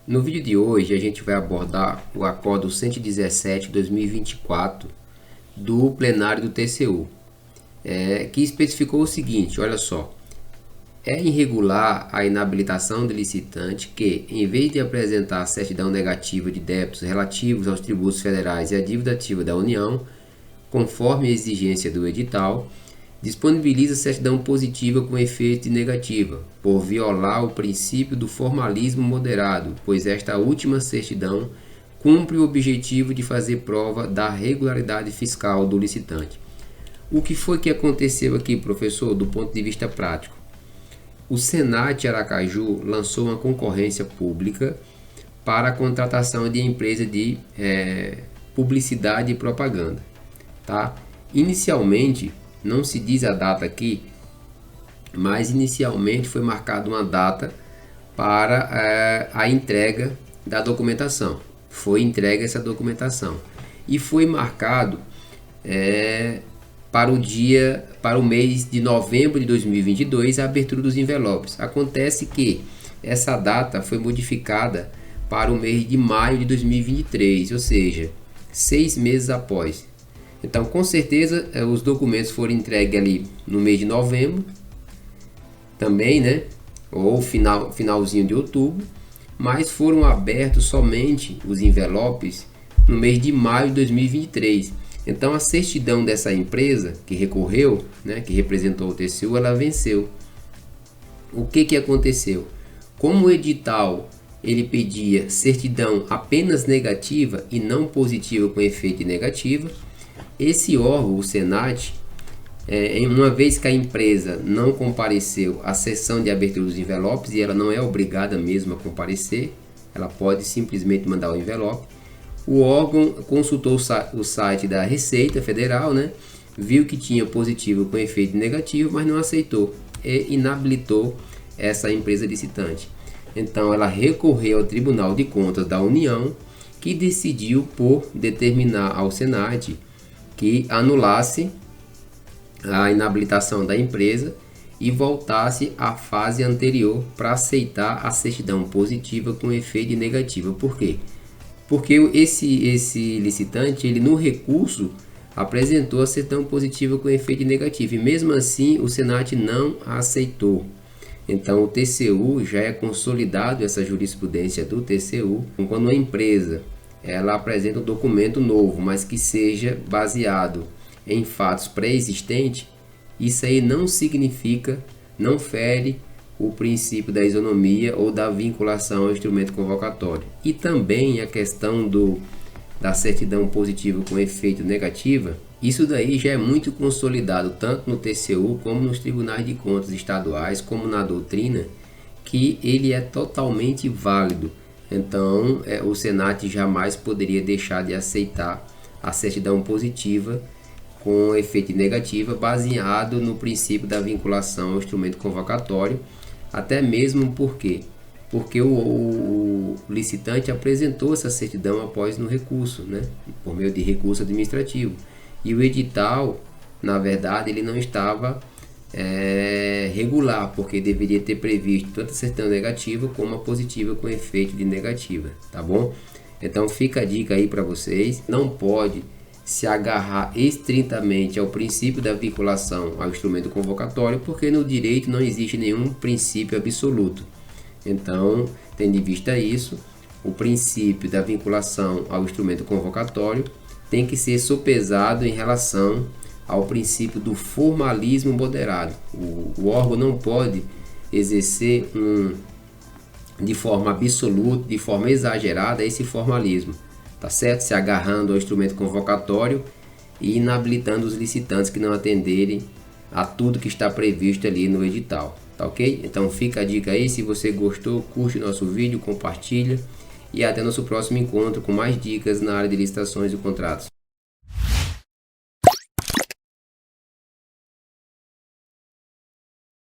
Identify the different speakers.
Speaker 1: No vídeo de hoje a gente vai abordar o Acordo 117/2024 do plenário do TCU, que especificou o seguinte: olha só, é irregular a inabilitação do licitante que, em vez de apresentar a certidão negativa de débitos relativos aos tributos federais e a dívida ativa da União, conforme a exigência do edital, disponibiliza certidão positiva com efeito de negativa, por violar o princípio do formalismo moderado, pois esta última certidão cumpre o objetivo de fazer prova da regularidade fiscal do licitante. O que foi que aconteceu aqui, professor, do ponto de vista prático? O Senat Aracaju lançou uma concorrência pública para a contratação de empresa de publicidade e propaganda. Tá? Inicialmente, não se diz a data aqui, mas inicialmente foi marcada uma data para a entrega da documentação. Foi entregue essa documentação e foi marcado para o mês de novembro de 2022 a abertura dos envelopes. Acontece que essa data foi modificada para o mês de maio de 2023, ou seja, 6 meses após. Então, com certeza, os documentos foram entregues ali no mês de novembro, também, né? Ou finalzinho de outubro, mas foram abertos somente os envelopes no mês de maio de 2023. Então, a certidão dessa empresa que recorreu, né, que representou o TCU, ela venceu. O que aconteceu? Como o edital ele pedia certidão apenas negativa e não positiva com efeito de negativa, esse órgão, o Senat, uma vez que a empresa não compareceu à sessão de abertura dos envelopes, e ela não é obrigada mesmo a comparecer, ela pode simplesmente mandar o envelope, o órgão consultou o site da Receita Federal, né, viu que tinha positivo com efeito negativo, mas não aceitou e inabilitou essa empresa licitante. Então ela recorreu ao Tribunal de Contas da União, que decidiu por determinar ao Senat que anulasse a inabilitação da empresa e voltasse à fase anterior para aceitar a certidão positiva com efeito de negativa. Por quê? Porque esse licitante, ele no recurso apresentou a certidão positiva com efeito de negativo e mesmo assim o Senat não a aceitou. Então o TCU já é consolidado, essa jurisprudência do TCU, quando uma empresa ela apresenta um documento novo, mas que seja baseado em fatos pré-existentes, isso aí não significa, não fere o princípio da isonomia ou da vinculação ao instrumento convocatório. E também a questão da certidão positiva com efeito negativa, isso daí já é muito consolidado tanto no TCU como nos tribunais de contas estaduais, como na doutrina, que ele é totalmente válido. Então, o Senat jamais poderia deixar de aceitar a certidão positiva com efeito negativo, baseado no princípio da vinculação ao instrumento convocatório, até mesmo porque o licitante apresentou essa certidão após no recurso, né, por meio de recurso administrativo. E o edital, na verdade, ele não estava regular, porque deveria ter previsto tanto a certidão negativa como a positiva com efeito de negativa, tá bom? Então fica a dica aí para vocês, não pode se agarrar estritamente ao princípio da vinculação ao instrumento convocatório, porque no direito não existe nenhum princípio absoluto. Então, tendo em vista isso, o princípio da vinculação ao instrumento convocatório tem que ser sopesado em relação ao princípio do formalismo moderado. O órgão não pode exercer de forma absoluta, de forma exagerada, esse formalismo, tá certo? Se agarrando ao instrumento convocatório e inabilitando os licitantes que não atenderem a tudo que está previsto ali no edital, tá ok? Então fica a dica aí, se você gostou, curte nosso vídeo, compartilha e até nosso próximo encontro com mais dicas na área de licitações e contratos.